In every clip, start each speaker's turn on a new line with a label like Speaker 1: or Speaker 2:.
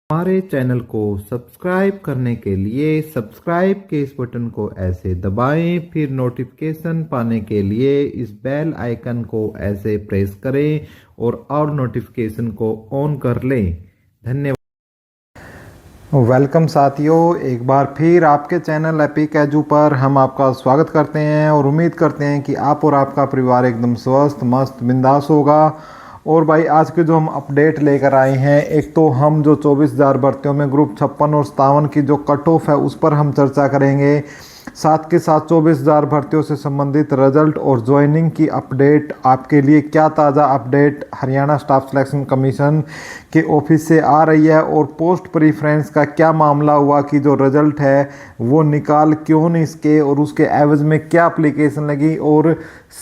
Speaker 1: हमारे चैनल को सब्सक्राइब करने के लिए सब्सक्राइब के इस बटन को ऐसे दबाएं, फिर नोटिफिकेशन पाने के लिए इस बेल आइकन को ऐसे प्रेस करें और नोटिफिकेशन को ऑन कर लें। धन्यवाद। वेलकम साथियों, एक बार फिर आपके चैनल एपिक एजू पर हम आपका स्वागत करते हैं और उम्मीद करते हैं कि आप और आपका परिवार एकदम स्वस्थ मस्त बिंदास होगा। और भाई आज के जो हम अपडेट लेकर आए हैं, एक तो हम जो 24,000 भर्तियों में ग्रुप 56 और 57 की जो कट ऑफ है उस पर हम चर्चा करेंगे। साथ के साथ 24,000 भर्तियों से संबंधित रिजल्ट और ज्वाइनिंग की अपडेट आपके लिए क्या ताज़ा update Haryana staff selection commission के ऑफिस से आ रही है और पोस्ट प्रीफ्रेंस का क्या मामला हुआ कि जो रिजल्ट है वो निकाल क्यों नहीं इसके और उसके एवज में क्या एप्लीकेशन लगी और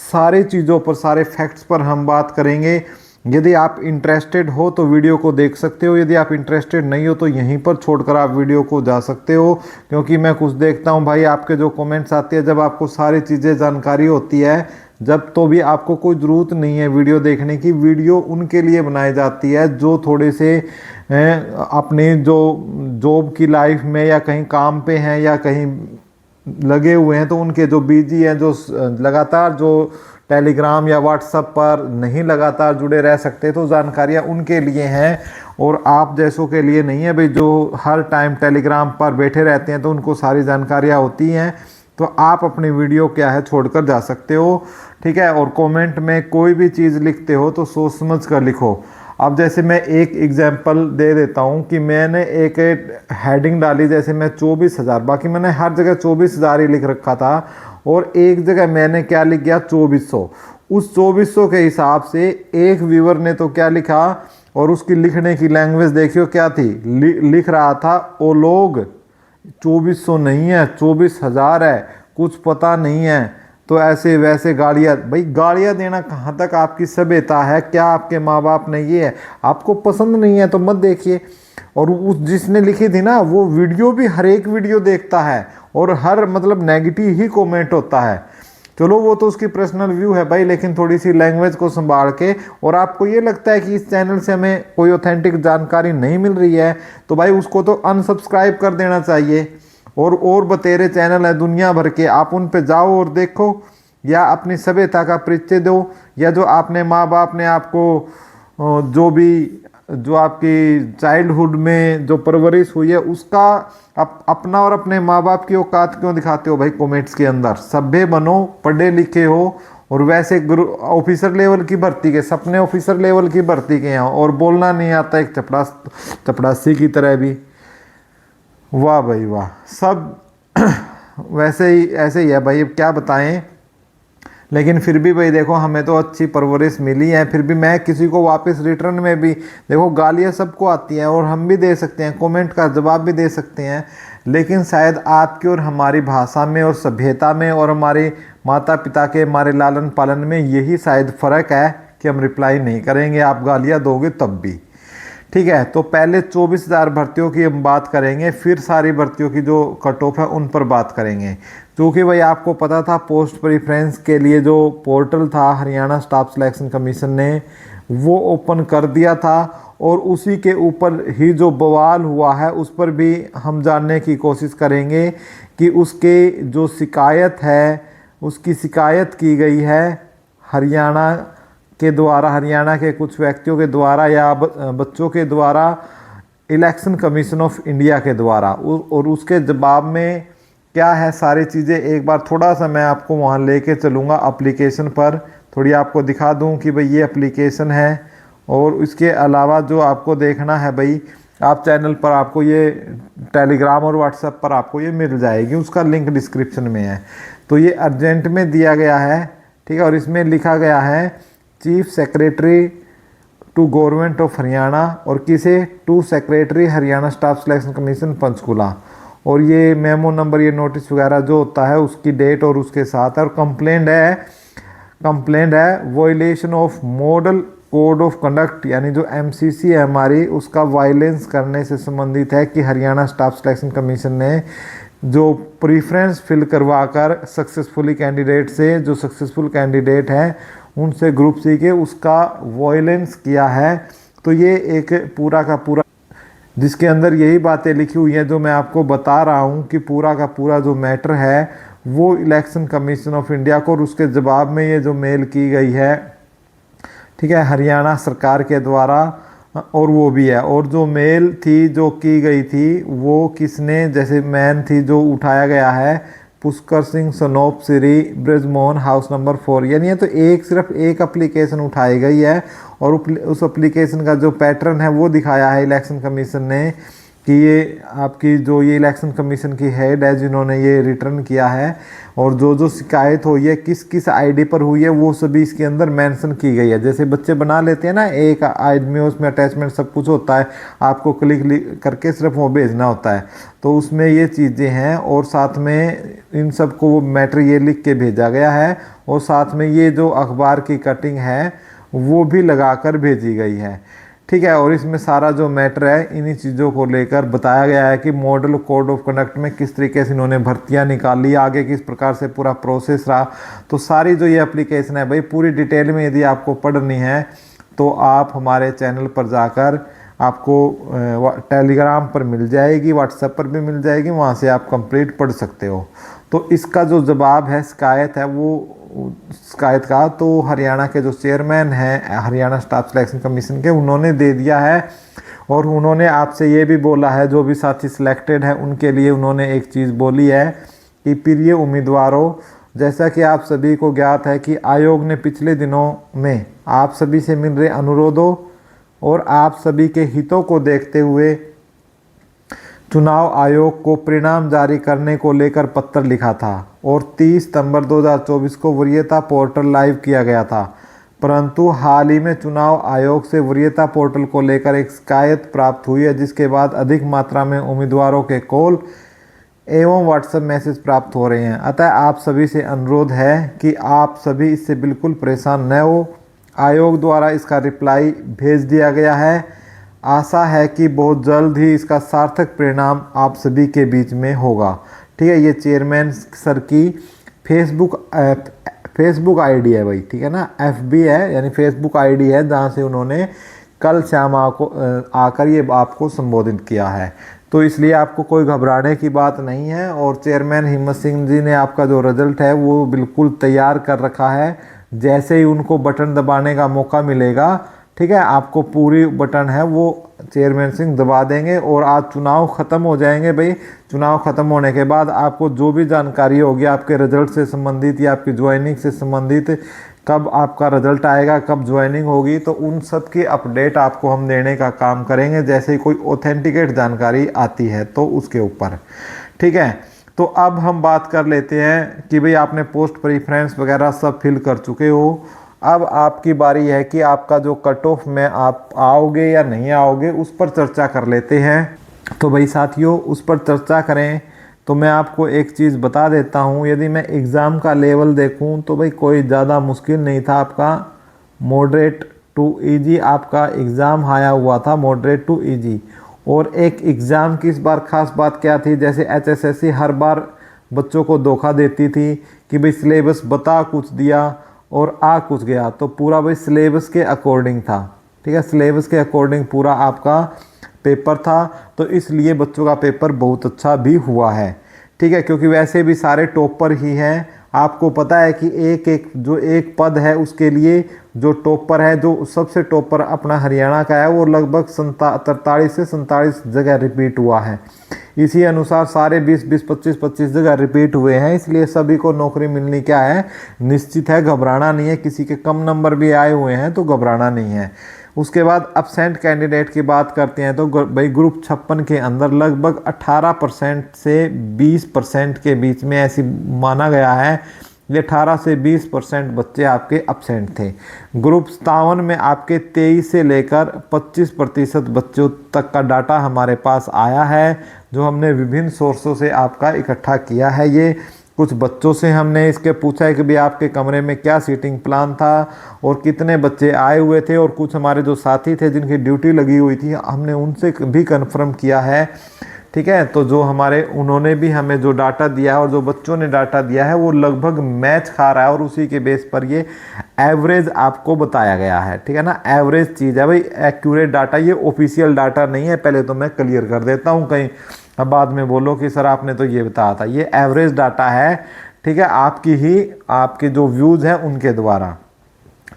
Speaker 1: सारी चीज़ों पर सारे फैक्ट्स पर हम बात करेंगे। यदि आप इंटरेस्टेड हो तो वीडियो को देख सकते हो, यदि आप इंटरेस्टेड नहीं हो तो यहीं पर छोड़कर आप वीडियो को जा सकते हो, क्योंकि मैं कुछ देखता हूं भाई आपके जो कमेंट्स आते हैं, जब आपको सारी चीज़ें जानकारी होती है जब तो भी आपको कोई ज़रूरत नहीं है वीडियो देखने की। वीडियो उनके लिए बनाई जाती है जो थोड़े से अपने जो जॉब की लाइफ में या कहीं काम पे हैं या कहीं लगे हुए हैं, तो उनके जो बिजी हैं, जो लगातार जो टेलीग्राम या व्हाट्सएप पर नहीं लगातार जुड़े रह सकते, तो जानकारियाँ उनके लिए हैं और आप जैसों के लिए नहीं है भाई, जो हर टाइम टेलीग्राम पर बैठे रहते हैं तो उनको सारी जानकारियाँ होती हैं। तो आप अपनी वीडियो क्या है छोड़कर जा सकते हो, ठीक है। और कमेंट में कोई भी चीज़ लिखते हो तो सोच समझ कर लिखो। अब जैसे मैं एक एग्जांपल दे देता हूँ कि मैंने एक हेडिंग डाली, जैसे मैं 24,000, बाकी मैंने हर जगह 24,000 ही लिख रखा था और एक जगह मैंने क्या लिख गया 2400। उस 2400 के हिसाब से एक व्यूअर ने तो क्या लिखा और उसकी लिखने की लैंग्वेज देखियो क्या थी, लिख रहा था ओ लोग 2400 नहीं है 24,000 है, कुछ पता नहीं है। तो ऐसे वैसे गालियाँ, भाई गालियाँ देना कहाँ तक आपकी सभ्यता है? क्या आपके माँ बाप ने ये है? आपको पसंद नहीं है तो मत देखिए। और उस जिसने लिखी थी ना वो वीडियो भी हर एक वीडियो देखता है और हर मतलब नेगेटिव ही कमेंट होता है। चलो वो तो उसकी पर्सनल व्यू है भाई, लेकिन थोड़ी सी लैंग्वेज को संभाल के। और आपको ये लगता है कि इस चैनल से हमें कोई ऑथेंटिक जानकारी नहीं मिल रही है तो भाई उसको तो अनसब्सक्राइब कर देना चाहिए। और बतेरे चैनल है दुनिया भर के, आप उन पे जाओ और देखो, या अपनी सभ्यता का परिचय दो, या जो आपने माँ बाप ने आपको जो भी जो आपकी चाइल्डहुड में जो परवरिश हुई है उसका अपना और अपने माँ बाप की औकात क्यों दिखाते हो भाई कमेंट्स के अंदर? सभ्य बनो, पढ़े लिखे हो और वैसे ऑफिसर लेवल की भर्ती के सपने ऑफिसर लेवल की भर्ती के हैं और बोलना नहीं आता एक चपड़ासी की तरह भी। वाह भाई वाह, सब वैसे ही ऐसे ही है भाई, अब क्या बताएं। लेकिन फिर भी भाई देखो, हमें तो अच्छी परवरिश मिली है, फिर भी मैं किसी को वापस रिटर्न में भी देखो गालियाँ सबको आती हैं और हम भी दे सकते हैं, कमेंट का जवाब भी दे सकते हैं, लेकिन शायद आपकी और हमारी भाषा में और सभ्यता में और हमारे माता पिता के हमारे लालन पालन में यही शायद फ़र्क है कि हम रिप्लाई नहीं करेंगे, आप गालियाँ दोगे तब भी, ठीक है। तो पहले 24,000 भर्तियों की हम बात करेंगे, फिर सारी भर्तियों की जो कट ऑफ है उन पर बात करेंगे। क्योंकि भाई आपको पता था पोस्ट प्रीफ्रेंस के लिए जो पोर्टल था हरियाणा स्टाफ सिलेक्शन कमीशन ने वो ओपन कर दिया था और उसी के ऊपर ही जो बवाल हुआ है उस पर भी हम जानने की कोशिश करेंगे कि उसके जो शिकायत है उसकी शिकायत की गई है हरियाणा के द्वारा, हरियाणा के कुछ व्यक्तियों के द्वारा या बच्चों के द्वारा इलेक्शन कमीशन ऑफ इंडिया के द्वारा, और उसके जवाब में क्या है सारी चीज़ें एक बार थोड़ा सा मैं आपको वहाँ लेके चलूँगा एप्लीकेशन पर, थोड़ी आपको दिखा दूँ कि भाई ये एप्लीकेशन है। और इसके अलावा जो आपको देखना है भाई, आप चैनल पर आपको ये टेलीग्राम और व्हाट्सएप पर आपको ये मिल जाएगी, उसका लिंक डिस्क्रिप्शन में है। तो ये अर्जेंट में दिया गया है, ठीक है, और इसमें लिखा गया है chief secretary to government of Haryana, और किसे, to secretary Haryana staff selection commission Panchkula. और ये मेमो नंबर, ये नोटिस वगैरह जो होता है उसकी डेट और उसके साथ है। और कंप्लेंट है violation of model code of conduct, यानी जो एमसीसी है हमारी उसका वायलेंस करने से संबंधित है कि हरियाणा स्टाफ सिलेक्शन कमीशन ने जो प्रीफ्रेंस फिल करवा कर सक्सेसफुली कैंडिडेट से, जो सक्सेसफुल कैंडिडेट है उनसे ग्रुप सी के, उसका वॉयलेंस किया है। तो ये एक पूरा का पूरा जिसके अंदर यही बातें लिखी हुई हैं जो मैं आपको बता रहा हूँ कि पूरा का पूरा जो मैटर है वो इलेक्शन कमीशन ऑफ इंडिया को, और उसके जवाब में ये जो मेल की गई है, ठीक है, हरियाणा सरकार के द्वारा, और वो भी है। और जो मेल थी जो की गई थी वो किसने, जैसे मैन थी जो उठाया गया है, पुष्कर सिंह सनोप श्री ब्रजमोहन हाउस नंबर 4, यानी ये तो सिर्फ एक एप्लीकेशन उठाई गई है और उस एप्लीकेशन का जो पैटर्न है वो दिखाया है इलेक्शन कमीशन ने कि ये आपकी जो ये इलेक्शन कमीशन की हेड है जिन्होंने ये रिटर्न किया है, और जो जो शिकायत हुई है किस किस आईडी पर हुई है वो सभी इसके अंदर मेंशन की गई है। जैसे बच्चे बना लेते हैं ना एक आईडी में, उसमें अटैचमेंट सब कुछ होता है, आपको क्लिक करके सिर्फ वो भेजना होता है, तो उसमें ये चीज़ें हैं। और साथ में इन सब को वो मैटर ये लिख के भेजा गया है, और साथ में ये जो अखबार की कटिंग है वो भी लगा कर भेजी गई है, ठीक है। और इसमें सारा जो मैटर है इन्हीं चीज़ों को लेकर बताया गया है कि मॉडल कोड ऑफ कंडक्ट में किस तरीके से इन्होंने भर्तियां निकाली, आगे किस प्रकार से पूरा प्रोसेस रहा। तो सारी जो ये एप्लीकेशन है भाई पूरी डिटेल में यदि आपको पढ़नी है तो आप हमारे चैनल पर जाकर आपको टेलीग्राम पर मिल जाएगी, व्हाट्सएप पर भी मिल जाएगी, वहाँ से आप कंप्लीट पढ़ सकते हो। तो इसका जो जवाब है शिकायत है वो शिकायत का तो हरियाणा के जो चेयरमैन हैं हरियाणा स्टाफ सिलेक्शन कमीशन के, उन्होंने दे दिया है। और उन्होंने आपसे ये भी बोला है, जो भी साथी सिलेक्टेड हैं उनके लिए उन्होंने एक चीज़ बोली है कि प्रिय उम्मीदवारों, जैसा कि आप सभी को ज्ञात है कि आयोग ने पिछले दिनों में आप सभी से मिल रहे अनुरोधों और आप सभी के हितों को देखते हुए चुनाव आयोग को परिणाम जारी करने को लेकर पत्र लिखा था और 30 सितंबर 2024 को वरीयता पोर्टल लाइव किया गया था। परंतु हाल ही में चुनाव आयोग से वरीयता पोर्टल को लेकर एक शिकायत प्राप्त हुई है, जिसके बाद अधिक मात्रा में उम्मीदवारों के कॉल एवं व्हाट्सएप मैसेज प्राप्त हो रहे हैं। अतः आप सभी से अनुरोध है कि आप सभी इससे बिल्कुल परेशान न हो। आयोग द्वारा इसका रिप्लाई भेज दिया गया है। आशा है कि बहुत जल्द ही इसका सार्थक परिणाम आप सभी के बीच में होगा, ठीक है। ये चेयरमैन सर की फेसबुक आईडी है भाई, ठीक है ना, FB है यानी फेसबुक आईडी है जहाँ से उन्होंने कल शाम आकर ये आपको संबोधित किया है। तो इसलिए आपको कोई घबराने की बात नहीं है। और चेयरमैन हिम्मत सिंह जी ने आपका जो रिजल्ट है वो बिल्कुल तैयार कर रखा है। जैसे ही उनको बटन दबाने का मौका मिलेगा, ठीक है, आपको पूरी बटन है वो चेयरमैन सिंह दबा देंगे और आज चुनाव ख़त्म हो जाएंगे भाई। चुनाव ख़त्म होने के बाद आपको जो भी जानकारी होगी आपके रिजल्ट से संबंधित या आपकी ज्वाइनिंग से संबंधित, कब आपका रिजल्ट आएगा, कब ज्वाइनिंग होगी, तो उन सब की अपडेट आपको हम देने का काम करेंगे जैसे ही कोई ऑथेंटिकेट जानकारी आती है तो उसके ऊपर, ठीक है। तो अब हम बात कर लेते हैं कि भाई आपने पोस्ट प्रेफरेंस वगैरह सब फिल कर चुके हो। अब आपकी बारी है कि आपका जो कट ऑफ में आप आओगे या नहीं आओगे उस पर चर्चा कर लेते हैं। तो भाई साथियों, उस पर चर्चा करें तो मैं आपको एक चीज़ बता देता हूँ। यदि मैं एग्ज़ाम का लेवल देखूँ तो भाई कोई ज़्यादा मुश्किल नहीं था। आपका मॉडरेट टू इजी आपका एग्ज़ाम आया हुआ था, मॉडरेट टू इजी। और एक एग्ज़ाम की इस बार ख़ास बात क्या थी, जैसे HSSC हर बार बच्चों को धोखा देती थी कि भाई सिलेबस बता कुछ दिया और आ कुछ गया, तो पूरा भाई सिलेबस के अकॉर्डिंग था, ठीक है, सिलेबस के अकॉर्डिंग पूरा आपका पेपर था। तो इसलिए बच्चों का पेपर बहुत अच्छा भी हुआ है, ठीक है, क्योंकि वैसे भी सारे टॉपर ही हैं। आपको पता है कि एक पद है उसके लिए जो टॉपर है, जो सबसे टॉपर अपना हरियाणा का है, वो लगभग 43 से 47 जगह रिपीट हुआ है। इसी अनुसार सारे 20-20, 25-25 जगह रिपीट हुए हैं। इसलिए सभी को नौकरी मिलनी क्या है, निश्चित है, घबराना नहीं है। किसी के कम नंबर भी आए हुए हैं तो घबराना नहीं है। उसके बाद एब्सेंट कैंडिडेट की बात करते हैं तो भाई ग्रुप 56 के अंदर लगभग 18% से 20% के बीच में ऐसी माना गया है, ये 18 से 20% बच्चे आपके एब्सेंट थे। ग्रुप 57 में आपके 23 से लेकर 25% बच्चों तक का डाटा हमारे पास आया है, जो हमने विभिन्न सोर्सों से आपका इकट्ठा किया है। ये कुछ बच्चों से हमने इसके पूछा है कि भी आपके कमरे में क्या सीटिंग प्लान था और कितने बच्चे आए हुए थे, और कुछ हमारे जो साथी थे जिनकी ड्यूटी लगी हुई थी हमने उनसे भी कंफर्म किया है, ठीक है। तो जो हमारे उन्होंने भी हमें जो डाटा दिया है और जो बच्चों ने डाटा दिया है वो लगभग मैच खा रहा है, और उसी के बेस पर ये एवरेज आपको बताया गया है, ठीक है ना। एवरेज चीज़ है भाई, एक्यूरेट डाटा, ये ऑफिशियल डाटा नहीं है, पहले तो मैं क्लियर कर देता हूँ, कहीं अब बाद में बोलो कि सर आपने तो ये बताया था। ये एवरेज डाटा है, ठीक है, आपके जो व्यूज़ हैं उनके द्वारा,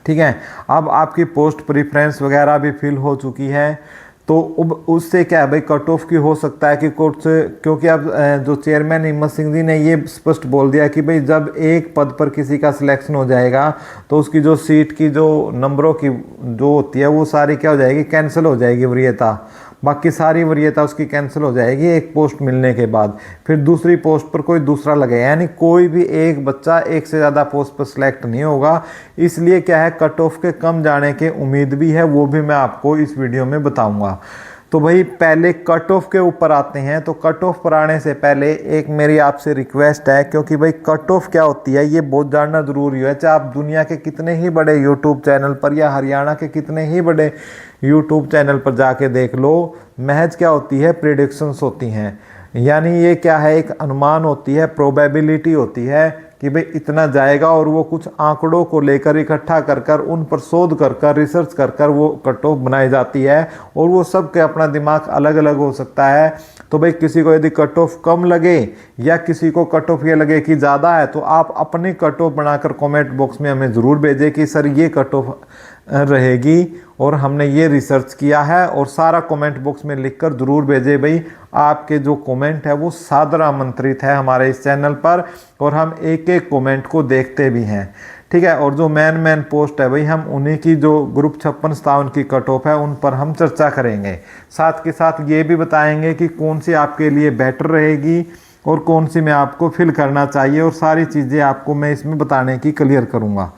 Speaker 1: ठीक है। अब आपकी पोस्ट प्रेफरेंस वगैरह भी फिल हो चुकी है, तो अब उससे क्या है भाई, कट ऑफ की हो सकता है कि कोर्ट से, क्योंकि अब जो चेयरमैन हिम्मत सिंह जी ने ये स्पष्ट बोल दिया कि भाई जब एक पद पर किसी का सिलेक्शन हो जाएगा तो उसकी जो सीट की जो नंबरों की जो होती है वो सारी क्या हो जाएगी, कैंसिल हो जाएगी वरीयता, बाकी सारी वरीयता उसकी कैंसिल हो जाएगी एक पोस्ट मिलने के बाद। फिर दूसरी पोस्ट पर कोई दूसरा लगेगा, यानी कोई भी एक बच्चा एक से ज़्यादा पोस्ट पर सिलेक्ट नहीं होगा। इसलिए क्या है, कट ऑफ के कम जाने की उम्मीद भी है, वो भी मैं आपको इस वीडियो में बताऊंगा। तो भाई पहले कट ऑफ के ऊपर आते हैं। तो कट ऑफ पर आने से पहले एक मेरी आपसे रिक्वेस्ट है, क्योंकि भाई कट ऑफ क्या होती है ये बहुत जानना ज़रूरी है, चाहे आप दुनिया के कितने ही बड़े यूट्यूब चैनल पर या हरियाणा के कितने ही बड़े यूट्यूब चैनल पर जाके देख लो, महज क्या होती है, प्रेडिक्शंस होती हैं। यानी ये क्या है, एक अनुमान होती है, प्रोबेबिलिटी होती है कि भाई इतना जाएगा, और वो कुछ आंकड़ों को लेकर इकट्ठा कर कर उन पर शोध कर कर रिसर्च कर कर वो कट ऑफ बनाई जाती है, और वो सब के अपना दिमाग अलग अलग हो सकता है। तो भाई किसी को यदि कट ऑफ कम लगे या किसी को कट ऑफ ये लगे कि ज़्यादा है, तो आप अपनी कट ऑफ बनाकर कमेंट बॉक्स में हमें ज़रूर भेजें कि सर ये कट ऑफ रहेगी और हमने ये रिसर्च किया है, और सारा कमेंट बॉक्स में लिखकर ज़रूर भेजें। भाई आपके जो कमेंट है वो सादर आमंत्रित है हमारे इस चैनल पर, और हम एक एक कमेंट को देखते भी हैं, ठीक है। और जो मेन पोस्ट है भाई, हम उन्हीं की जो ग्रुप 56-57 की कट ऑफ है उन पर हम चर्चा करेंगे। साथ के साथ ये भी बताएंगे कि कौन सी आपके लिए बेटर रहेगी और कौन सी में आपको फिल करना चाहिए, और सारी चीज़ें आपको मैं इसमें बताने की क्लियर करूँगा।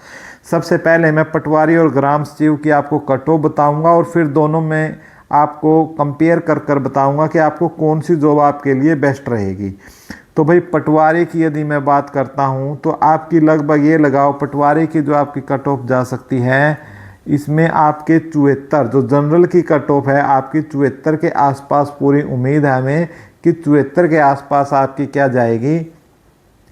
Speaker 1: सबसे पहले मैं पटवारी और ग्राम सचिव की आपको कट ऑफ बताऊँगा, और फिर दोनों में आपको कंपेयर कर कर बताऊँगा कि आपको कौन सी जॉब आपके लिए बेस्ट रहेगी। तो भाई पटवारी की यदि मैं बात करता हूँ तो आपकी लगभग ये लगाओ, पटवारी की जो आपकी कट ऑफ जा सकती है, इसमें आपके 74, जो जनरल की कट ऑफ है आपकी 74 के आसपास पूरी उम्मीद है हमें कि 74 के आसपास आपकी क्या जाएगी,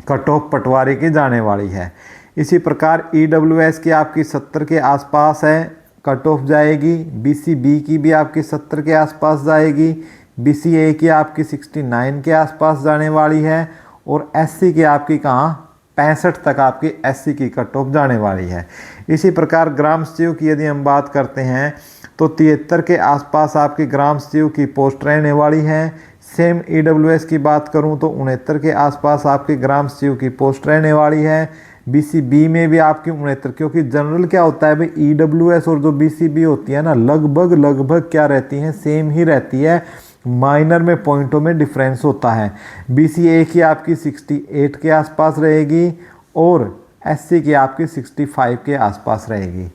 Speaker 1: कट ऑफ पटवारी की जाने वाली है। इसी प्रकार EWS की आपकी 70 के आसपास है, कट ऑफ जाएगी। BCB की भी आपकी 70 के आसपास जाएगी। BCA की आपकी 69 के आसपास जाने वाली है, और SC की आपकी कहाँ 65 तक आपकी SC की कट ऑफ जाने वाली है। इसी प्रकार ग्राम सचिव की यदि हम बात करते हैं तो 73 के आसपास आपकी ग्राम सचिव की पोस्ट रहने वाली है। सेम EWS की बात करूं तो 69 के आसपास आपकी ग्राम सचिव की पोस्ट रहने वाली है। BCB में भी आपकी 69, क्योंकि जनरल क्या होता है भाई, EWS और जो BCB होती है ना, लगभग क्या रहती हैं, सेम ही रहती है, माइनर में पॉइंटों में डिफरेंस होता है। BCA की आपकी 68 के आसपास रहेगी, और SC की आपकी 65 के आसपास रहेगी।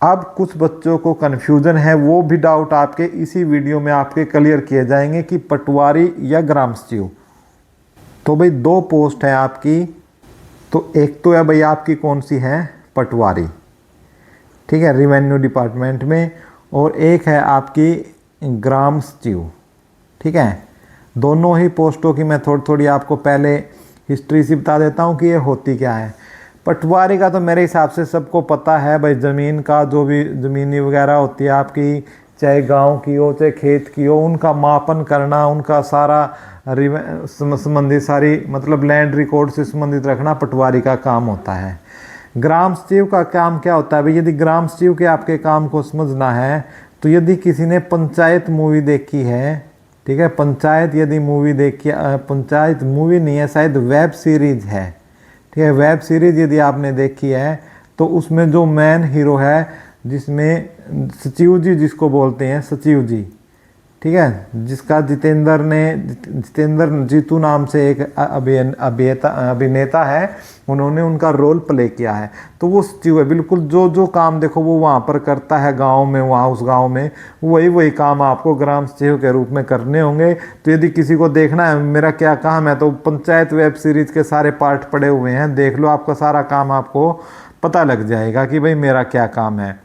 Speaker 1: अब कुछ बच्चों को कन्फ्यूज़न है, वो भी डाउट आपके इसी वीडियो में आपके क्लियर किए जाएंगे कि पटवारी या ग्राम सचिव। तो भाई दो पोस्ट है आपकी, तो एक तो है भाई आपकी कौन सी है, पटवारी, ठीक है, रेवेन्यू डिपार्टमेंट में, और एक है आपकी ग्राम सचिव, ठीक है। दोनों ही पोस्टों की मैं थोड़ी आपको पहले हिस्ट्री से बता देता हूँ कि ये होती क्या है। पटवारी का तो मेरे हिसाब से सबको पता है भाई, ज़मीन का जो भी ज़मीनी वगैरह होती है आपकी, चाहे गांव की हो चाहे खेत की हो, उनका मापन करना, उनका सारा संबंधित सारी मतलब लैंड रिकॉर्ड से संबंधित रखना पटवारी का काम होता है। ग्राम सचिव का काम क्या होता है भाई, यदि ग्राम सचिव के आपके काम को समझना है तो यदि किसी ने पंचायत मूवी देखी है, ठीक है, पंचायत यदि मूवी देखी, पंचायत मूवी नहीं है शायद, वेब सीरीज है, ठीक है, वेब सीरीज यदि आपने देखी है तो उसमें जो मेन हीरो है, जिसमें सचिव जी जिसको बोलते हैं, सचिव जी, ठीक है, जिसका जितेंद्र जीतू नाम से एक अभिनेता है, उन्होंने उनका रोल प्ले किया है। तो वो सचिव है, बिल्कुल जो काम देखो वो वहाँ पर करता है गांव में, वहाँ उस गांव में वही काम आपको ग्राम सचिव के रूप में करने होंगे। तो यदि किसी को देखना है मेरा क्या काम है, तो पंचायत वेब सीरीज के सारे पार्ट पड़े हुए हैं, देख लो, आपका सारा काम आपको पता लग जाएगा कि भाई मेरा क्या काम है,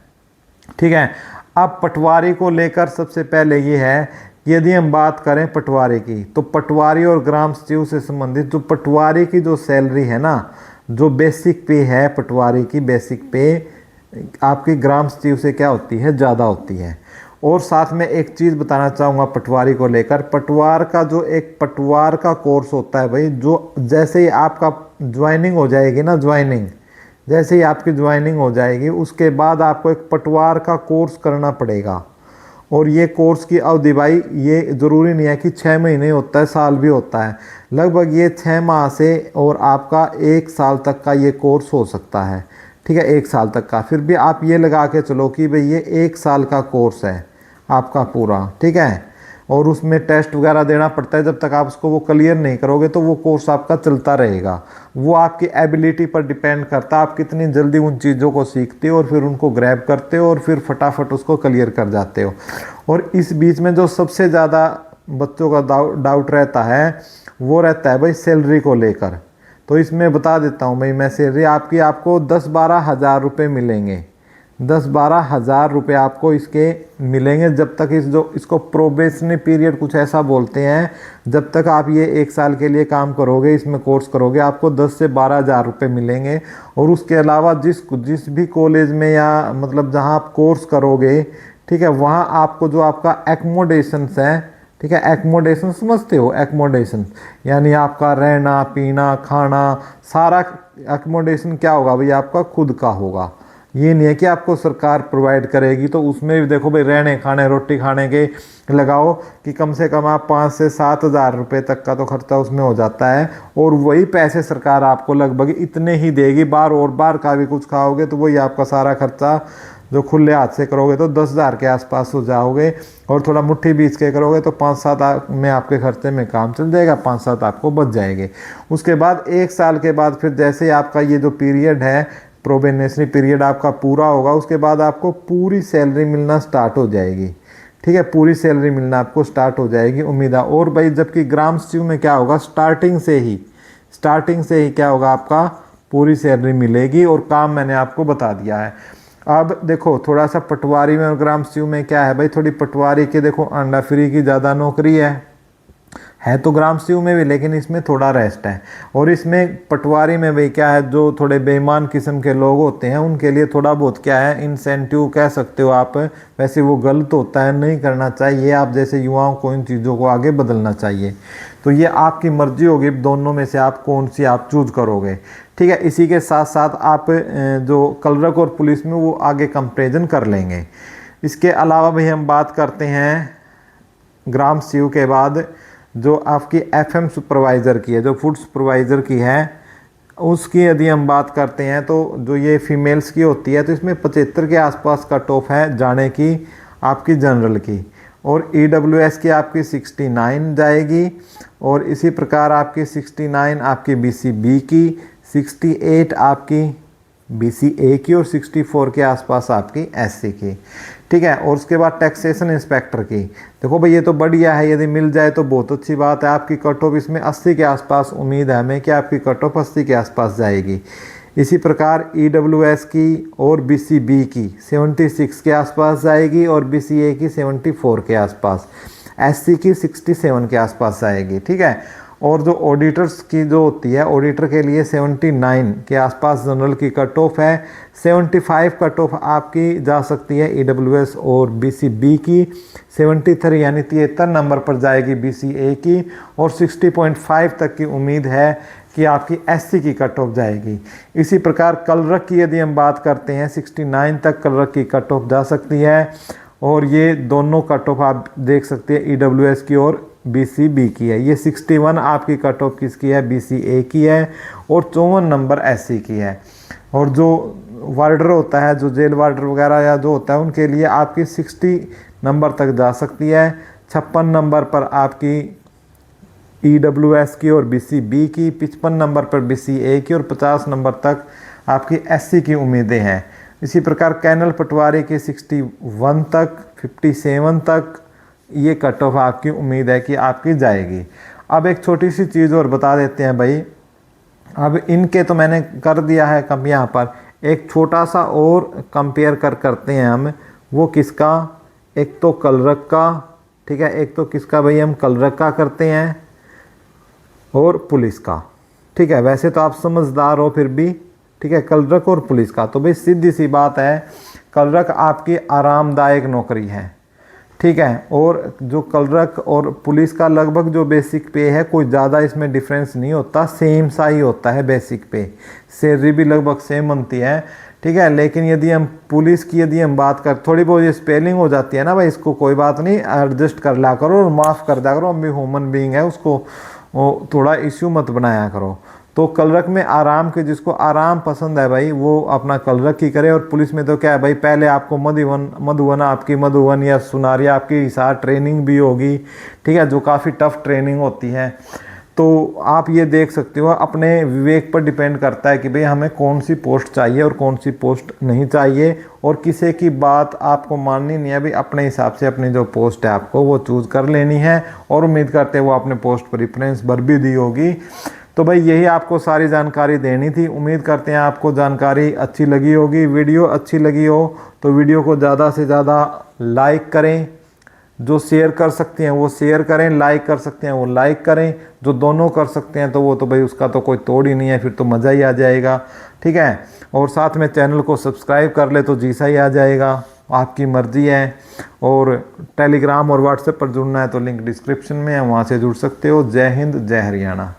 Speaker 1: ठीक है। अब पटवारी को लेकर सबसे पहले ये है कि यदि हम बात करें पटवारी की, तो पटवारी और ग्राम सचिव से संबंधित जो पटवारी की जो सैलरी है ना, जो बेसिक पे है पटवारी की, बेसिक पे आपकी ग्राम सचिव से क्या होती है, ज़्यादा होती है। और साथ में एक चीज़ बताना चाहूँगा पटवारी को लेकर, पटवार का जो एक पटवार का कोर्स होता है भाई, जो जैसे ही आपका ज्वाइनिंग हो जाएगी ना, ज्वाइनिंग जैसे ही आपकी ज्वाइनिंग हो जाएगी उसके बाद आपको एक पटवार का कोर्स करना पड़ेगा। और ये कोर्स की अवधि भाई, ये ज़रूरी नहीं है कि 6 महीने होता है, साल भी होता है, लगभग ये 6 माह से और आपका 1 साल तक का ये कोर्स हो सकता है। ठीक है, 1 साल तक का, फिर भी आप ये लगा के चलो कि भाई ये 1 साल का कोर्स है आपका पूरा। ठीक है, और उसमें टेस्ट वगैरह देना पड़ता है, जब तक आप उसको वो क्लियर नहीं करोगे तो वो कोर्स आपका चलता रहेगा। वो आपकी एबिलिटी पर डिपेंड करता है, आप कितनी जल्दी उन चीज़ों को सीखते हो और फिर उनको ग्रैब करते हो और फिर फटाफट उसको क्लियर कर जाते हो। और इस बीच में जो सबसे ज़्यादा बच्चों का डाउट रहता है वो रहता है भाई सैलरी को लेकर। तो इसमें बता देता हूँ भाई, मैं सैलरी आपको 10-12 हज़ार रुपये मिलेंगे, 10-12 हज़ार रुपये आपको इसके मिलेंगे, जब तक इसको प्रोबेशनरी पीरियड कुछ ऐसा बोलते हैं। जब तक आप ये 1 साल के लिए काम करोगे, इसमें कोर्स करोगे, आपको 10 से 12 हज़ार रुपये मिलेंगे। और उसके अलावा जिस भी कॉलेज में या मतलब जहाँ आप कोर्स करोगे, ठीक है, वहाँ आपको जो आपका एकोमोडेशंस है, ठीक है, एकोमोडेशन समझते हो, एकोमोडेशन यानी आपका रहना पीना खाना सारा एकोमोडेशन क्या होगा भाई, आपका खुद का होगा। ये नहीं है कि आपको सरकार प्रोवाइड करेगी। तो उसमें भी देखो भाई, रहने खाने रोटी खाने के लगाओ कि कम से कम आप 5 से 7 हज़ार रुपये तक का तो खर्चा उसमें हो जाता है। और वही पैसे सरकार आपको लगभग इतने ही देगी, बार और बार का भी कुछ खाओगे तो वही आपका सारा खर्चा जो खुले हाथ से करोगे तो 10 हज़ार के आसपास हो जाओगे, और थोड़ा मुट्ठी बीच के करोगे तो 5-7 में आपके खर्चे में काम चल जाएगा, 5-7 आपको बच जाएंगे। उसके बाद 1 साल के बाद फिर जैसे ही आपका ये जो पीरियड है, प्रोबेशनरी पीरियड आपका पूरा होगा, उसके बाद आपको पूरी सैलरी मिलना स्टार्ट हो जाएगी। ठीक है, पूरी सैलरी मिलना आपको स्टार्ट हो जाएगी, उम्मीद है। और भाई जबकि ग्राम सचिव में क्या होगा, स्टार्टिंग से ही क्या होगा, आपका पूरी सैलरी मिलेगी। और काम मैंने आपको बता दिया है। अब देखो थोड़ा सा पटवारी में और ग्राम सचिव में क्या है भाई, थोड़ी पटवारी के देखो अंडा फ्री की ज़्यादा नौकरी है तो ग्राम सचिव में भी, लेकिन इसमें थोड़ा रेस्ट है। और इसमें पटवारी में भाई क्या है, जो थोड़े बेईमान किस्म के लोग होते हैं उनके लिए थोड़ा बहुत क्या है, इंसेंटिव कह सकते हो आप, वैसे वो गलत होता है, नहीं करना चाहिए। आप जैसे युवाओं को इन चीज़ों को आगे बदलना चाहिए। तो ये आपकी मर्जी होगी, दोनों में से आप कौन सी आप चूज करोगे। ठीक है, इसी के साथ साथ आप जो क्लर्क और पुलिस में वो आगे कंपेरिजन कर लेंगे। इसके अलावा भाई हम बात करते हैं ग्राम सचिव के बाद जो आपकी एफएम सुपरवाइज़र की है, जो फूड सुपरवाइज़र की है, उसकी यदि हम बात करते हैं तो जो ये फीमेल्स की होती है तो इसमें 75 के आसपास कट ऑफ है जाने की आपकी जनरल की। और ईडब्ल्यूएस की आपकी 69 जाएगी। और इसी प्रकार आपकी 69 आपकी बीसीबी की, 68 आपकी बीसीए की और 64 के आसपास आपकी एससी की। ठीक है, और उसके बाद टैक्सेशन इंस्पेक्टर की, देखो भाई ये तो बढ़िया है, यदि मिल जाए तो बहुत अच्छी बात है। आपकी कट ऑफ इसमें 80 के आसपास उम्मीद है हमें कि आपकी कट ऑफ 80 के आसपास जाएगी। इसी प्रकार ईडब्ल्यूएस की और बीसीबी की 76 के आसपास जाएगी और बीसीए की 74 के आसपास, एससी की 67 के आसपास जाएगी। ठीक है, और जो ऑडिटर्स की जो होती है, ऑडिटर के लिए 79 के आसपास जनरल की कट ऑफ है। 75 कट ऑफ आपकी जा सकती है ईडब्ल्यूएस और बीसीबी की। 73 यानी 73 नंबर पर जाएगी बीसीए की। और 60.5 तक की उम्मीद है कि आपकी एससी की कट ऑफ जाएगी। इसी प्रकार क्लर्क की यदि हम बात करते हैं, 69 तक क्लर्क की कट ऑफ जा सकती है। और ये दोनों कट ऑफ आप देख सकते हैं, ईडब्ल्यूएस की और बीसीबी की है। ये 61 आपकी कट ऑफ किसकी है, बीसीए की है। और 54 नंबर एससी की है। और जो वार्डर होता है, जो जेल वार्डर वगैरह या जो होता है, उनके लिए आपकी 60 नंबर तक जा सकती है। 56 नंबर पर आपकी ईडब्ल्यूएस की और बीसीबी की, 55 नंबर पर बीसीए की और 50 नंबर तक आपकी एससी की उम्मीदें हैं। इसी प्रकार कैनल पटवारी की 61 तक, 57 तक ये कट ऑफ आपकी उम्मीद है कि आपकी जाएगी। अब एक छोटी सी चीज़ और बता देते हैं भाई, अब इनके तो मैंने कर दिया है कम, यहाँ पर एक छोटा सा और कंपेयर करते हैं हम, वो किसका, एक तो क्लर्क का ठीक है। एक तो किसका भाई, हम क्लर्क का करते हैं और पुलिस का, ठीक है। वैसे तो आप समझदार हो फिर भी, ठीक है, क्लर्क और पुलिस का। तो भाई सीधी सी बात है, क्लर्क आपकी आरामदायक नौकरी है, ठीक है। और जो क्लर्क और पुलिस का लगभग जो बेसिक पे है, कोई ज़्यादा इसमें डिफरेंस नहीं होता, सेम सा ही होता है बेसिक पे, सैलरी भी लगभग सेम बनती है, ठीक है। लेकिन यदि हम पुलिस की यदि हम बात कर, थोड़ी बहुत ये स्पेलिंग हो जाती है ना भाई, इसको कोई बात नहीं, एडजस्ट कर लिया करो और माफ़ कर दिया करो, हम भी ह्यूमन बीइंग है, उसको वो थोड़ा इश्यू मत बनाया करो। तो क्लर्क में आराम के, जिसको आराम पसंद है भाई वो अपना क्लर्क ही करे। और पुलिस में तो क्या है भाई, पहले आपको मधुबन आपकी मधुबन या सुनारिया आपकी हिसार ट्रेनिंग भी होगी, ठीक है, जो काफ़ी टफ ट्रेनिंग होती है। तो आप ये देख सकते हो, अपने विवेक पर डिपेंड करता है कि भाई हमें कौन सी पोस्ट चाहिए और कौन सी पोस्ट नहीं चाहिए। और किसी की बात आपको माननी नहीं है भाई, अपने हिसाब से अपनी जो पोस्ट है आपको वो चूज़ कर लेनी है। और उम्मीद करते हैं वो अपने पोस्ट पर प्रेफरेंस भर भी दी होगी। तो भाई यही आपको सारी जानकारी देनी थी। उम्मीद करते हैं आपको जानकारी अच्छी लगी होगी। वीडियो अच्छी लगी हो तो वीडियो को ज़्यादा से ज़्यादा लाइक करें, जो शेयर कर सकते हैं वो शेयर करें, लाइक कर सकते हैं वो लाइक करें, जो दोनों कर सकते हैं तो वो तो भाई उसका तो कोई तोड़ ही नहीं है, फिर तो मज़ा ही आ जाएगा, ठीक है। और साथ में चैनल को सब्सक्राइब कर ले तो जीसा ही आ जाएगा, आपकी मर्ज़ी है। और टेलीग्राम और व्हाट्सएप पर जुड़ना है तो लिंक डिस्क्रिप्शन में है, वहाँ से जुड़ सकते हो। जय हिंद, जय हरियाणा।